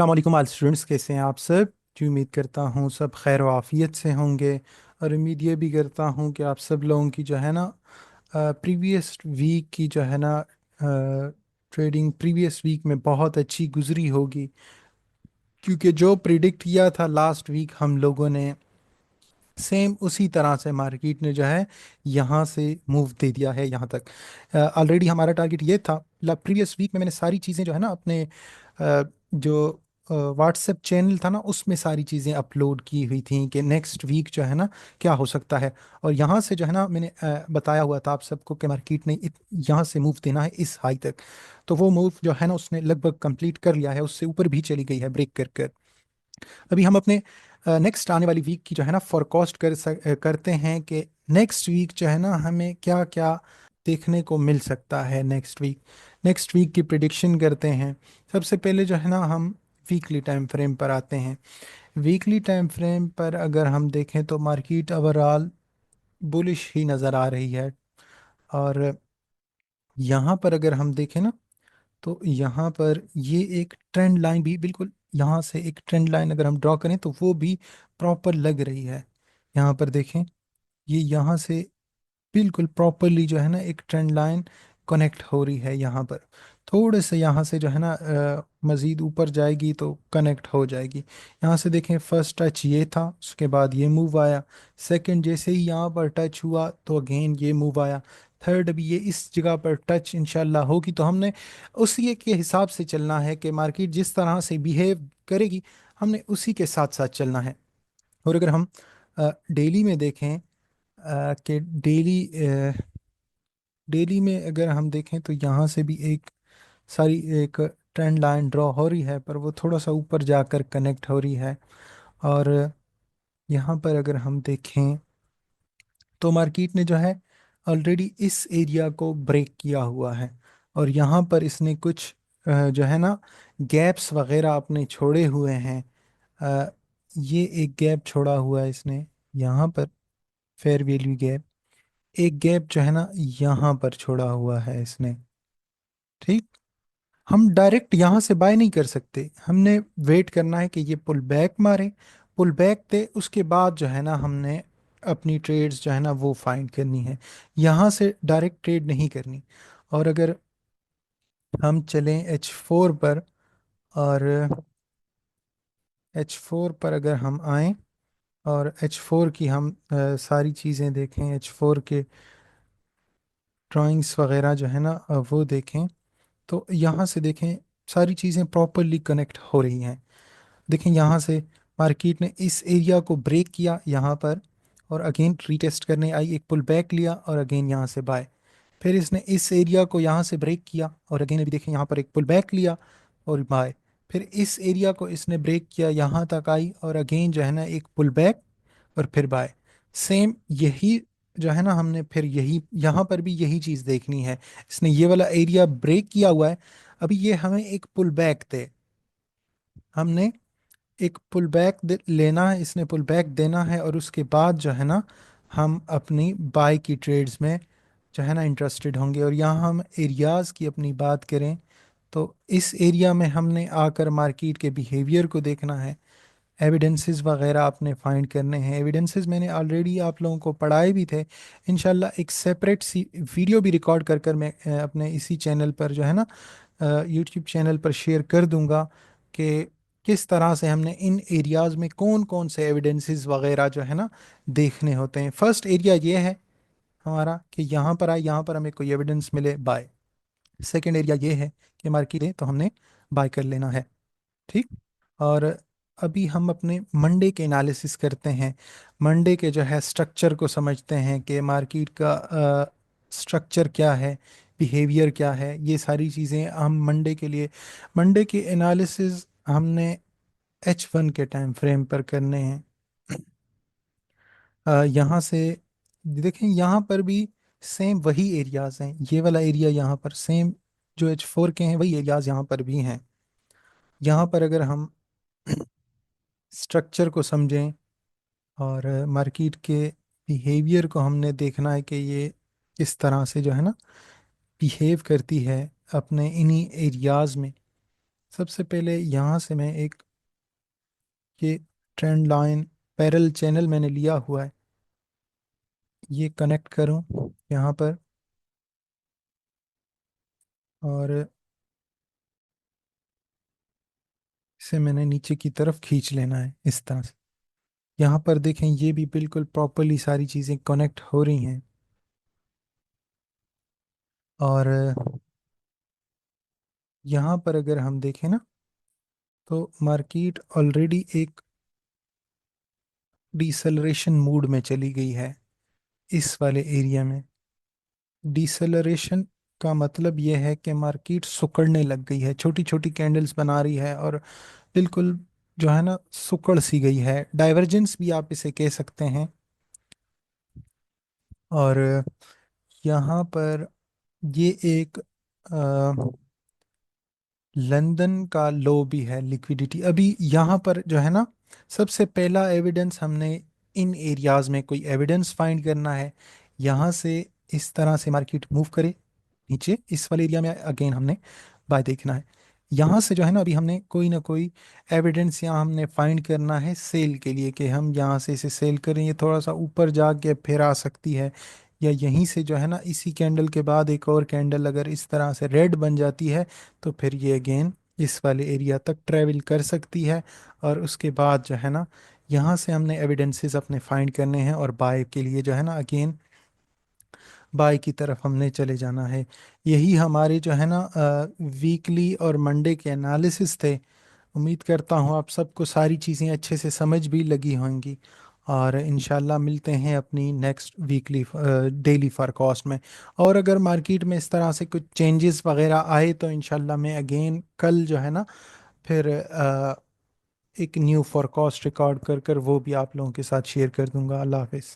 अस्सलाम वालेकुम स्टूडेंट्स, कैसे हैं आप सब। जी उम्मीद करता हूँ सब खैर वाफियत से होंगे। और उम्मीद ये भी करता हूँ कि आप सब लोगों की जो है ना प्रीवियस वीक की जो है ना ट्रेडिंग प्रीवियस वीक में बहुत अच्छी गुजरी होगी। क्योंकि जो प्रिडिक्ट किया था लास्ट वीक हम लोगों ने, सेम उसी तरह से मार्केट ने जो है यहाँ से मूव दे दिया है यहाँ तक। ऑलरेडी हमारा टारगेट ये था। प्रीवियस वीक में मैंने सारी चीज़ें जो है ना अपने जो व्हाट्सएप चैनल था ना उसमें सारी चीज़ें अपलोड की हुई थी कि नेक्स्ट वीक जो है ना क्या हो सकता है। और यहाँ से जो है ना मैंने बताया हुआ था आप सबको कि मार्केट ने यहाँ से मूव देना है इस हाई तक। तो वो मूव जो है ना उसने लगभग कंप्लीट कर लिया है, उससे ऊपर भी चली गई है ब्रेक कर कर। अभी हम अपने नेक्स्ट आने वाली वीक की जो है ना फोरकास्ट करते हैं कि नेक्स्ट वीक जो है ना हमें क्या क्या देखने को मिल सकता है। नेक्स्ट वीक की प्रिडिक्शन करते हैं। सबसे पहले जो है ना हम वीकली टाइम फ्रेम पर आते हैं। वीकली टाइम फ्रेम पर अगर हम देखें तो मार्केट ओवरऑल बुलिश ही नज़र आ रही है। और यहाँ पर अगर हम देखें ना तो यहाँ पर ये एक ट्रेंड लाइन भी बिल्कुल, यहाँ से एक ट्रेंड लाइन अगर हम ड्रॉ करें तो वो भी प्रॉपर लग रही है। यहाँ पर देखें, ये यहाँ से बिल्कुल प्रॉपरली जो है ना एक ट्रेंड लाइन कनेक्ट हो रही है यहाँ पर। थोड़े से यहाँ से जो है ना मज़ीद ऊपर जाएगी तो कनेक्ट हो जाएगी। यहाँ से देखें, फर्स्ट टच ये था, उसके बाद ये मूव आया। सेकंड जैसे ही यहाँ पर टच हुआ तो अगेन ये मूव आया। थर्ड अभी ये इस जगह पर टच इंशाल्लाह होगी तो हमने उसी के हिसाब से चलना है कि मार्केट जिस तरह से बिहेव करेगी हमने उसी के साथ साथ चलना है। और अगर हम डेली में देखें कि डेली में अगर हम देखें तो यहाँ से भी एक सारी एक ट्रेंड लाइन ड्रॉ हो रही है, पर वो थोड़ा सा ऊपर जाकर कनेक्ट हो रही है। और यहाँ पर अगर हम देखें तो मार्केट ने जो है ऑलरेडी इस एरिया को ब्रेक किया हुआ है। और यहाँ पर इसने कुछ जो है ना गैप्स वगैरह अपने छोड़े हुए हैं। अ, ये एक गैप छोड़ा हुआ है इसने यहाँ पर, फेयर वैल्यू गैप। एक गैप जो है ना यहाँ पर छोड़ा हुआ है इसने। ठीक, हम डायरेक्ट यहाँ से बाय नहीं कर सकते, हमने वेट करना है कि ये पुल बैक मारे। पुल बैक दे उसके बाद जो है ना हमने अपनी ट्रेड्स जो है ना वो फाइंड करनी है। यहाँ से डायरेक्ट ट्रेड नहीं करनी। और अगर हम चलें H4 पर, और H4 पर अगर हम आएं और H4 की हम सारी चीज़ें देखें, H4 के ड्राइंग्स वगैरह जो है ना वो देखें, तो यहाँ से देखें सारी चीज़ें प्रॉपरली कनेक्ट हो रही हैं। देखें यहाँ से मार्केट ने इस एरिया को ब्रेक किया यहाँ पर, और अगेन रीटेस्ट करने आई, एक पुल बैक लिया और अगेन यहाँ से बाय। फिर इसने इस एरिया को यहाँ से ब्रेक किया और अगेन अभी देखें यहाँ पर एक पुल बैक लिया और बाय। फिर इस एरिया को इसने ब्रेक किया, यहाँ तक आई और अगेन जो है ना एक पुल बैक और फिर बाय। सेम यही जो है ना हमने फिर यही यहाँ पर भी यही चीज़ देखनी है। इसने ये वाला एरिया ब्रेक किया हुआ है, अभी ये हमें एक पुल बैक दे, हमने एक पुल बैक लेना है, इसने पुल बैक देना है और उसके बाद जो है ना हम अपनी बाय की ट्रेड्स में जो है ना इंटरेस्टेड होंगे। और यहाँ हम एरियाज़ की अपनी बात करें तो इस एरिया में हमने आकर मार्केट के बिहेवियर को देखना है। एविडेंसेस वगैरह आपने फाइंड करने हैं। एविडेंसेस मैंने ऑलरेडी आप लोगों को पढ़ाए भी थे। इंशाल्लाह एक सेपरेट सी वीडियो भी रिकॉर्ड कर कर मैं अपने इसी चैनल पर जो है ना यूट्यूब चैनल पर शेयर कर दूंगा कि किस तरह से हमने इन एरियाज़ में कौन कौन से एविडेंसेस वगैरह जो है ना देखने होते हैं। फर्स्ट एरिया ये है हमारा कि यहाँ पर आए, यहाँ पर हमें कोई एविडेंस मिले बाय। सेकेंड एरिया ये है कि मार्केट है तो हमने बाय कर लेना है। ठीक। और अभी हम अपने मंडे के एनालिसिस करते हैं। मंडे के जो है स्ट्रक्चर को समझते हैं कि मार्केट का स्ट्रक्चर क्या है, बिहेवियर क्या है, ये सारी चीज़ें हम मंडे के लिए, मंडे के एनालिसिस हमने H1 के टाइम फ्रेम पर करने हैं। यहाँ से देखें, यहाँ पर भी सेम वही एरियाज हैं, ये वाला एरिया यहाँ पर सेम जो H4 के हैं वही एरियाज यहाँ पर भी हैं। यहाँ पर अगर हम स्ट्रक्चर को समझें और मार्केट के बिहेवियर को हमने देखना है कि ये किस तरह से जो है ना बिहेव करती है अपने इन्हीं एरियाज में। सबसे पहले यहाँ से मैं एक ये ट्रेंड लाइन पैरेलल चैनल मैंने लिया हुआ है, ये कनेक्ट करूँ यहाँ पर, और इसे मैंने नीचे की तरफ खींच लेना है इस तरह से। यहाँ पर देखें, ये भी बिल्कुल प्रॉपरली सारी चीज़ें कनेक्ट हो रही हैं। और यहाँ पर अगर हम देखें ना, तो मार्केट ऑलरेडी एक डिसलरेशन मूड में चली गई है इस वाले एरिया में। डिसलरेशन का मतलब यह है कि मार्केट सिकुड़ने लग गई है, छोटी छोटी कैंडल्स बना रही है, और बिल्कुल जो है ना सिकुड़ सी गई है, डाइवर्जेंस भी आप इसे कह सकते हैं। और यहाँ पर ये एक लंदन का लो भी है लिक्विडिटी अभी यहाँ पर जो है ना। सबसे पहला एविडेंस हमने इन एरियाज में कोई एविडेंस फाइंड करना है। यहाँ से इस तरह से मार्केट मूव करे नीचे, इस वाले एरिया में अगेन हमने बाय देखना है। यहाँ से जो है ना अभी हमने कोई ना कोई एविडेंस यहाँ हमने फाइंड करना है सेल के लिए, कि हम यहाँ से इसे सेल करें, ये थोड़ा सा ऊपर जाके फिर आ सकती है, या यहीं से जो है ना इसी कैंडल के बाद एक और कैंडल अगर इस तरह से रेड बन जाती है, तो फिर ये अगेन इस वाले एरिया तक ट्रेवल कर सकती है। और उसके बाद जो है ना यहाँ से हमने एविडेंसेस अपने फाइंड करने हैं, और बाय के लिए जो है ना अगेन बाय की तरफ हमने चले जाना है। यही हमारे जो है ना वीकली और मंडे के एनालिसिस थे। उम्मीद करता हूँ आप सबको सारी चीज़ें अच्छे से समझ भी लगी होंगी, और इंशाल्लाह मिलते हैं अपनी नेक्स्ट वीकली डेली फॉरकास्ट में। और अगर मार्केट में इस तरह से कुछ चेंजेस वगैरह आए, तो इंशाल्लाह मैं अगेन कल जो है ना फिर एक न्यू फॉरकास्ट रिकॉर्ड कर कर वो भी आप लोगों के साथ शेयर कर दूंगा। अल्लाह हाफिज़।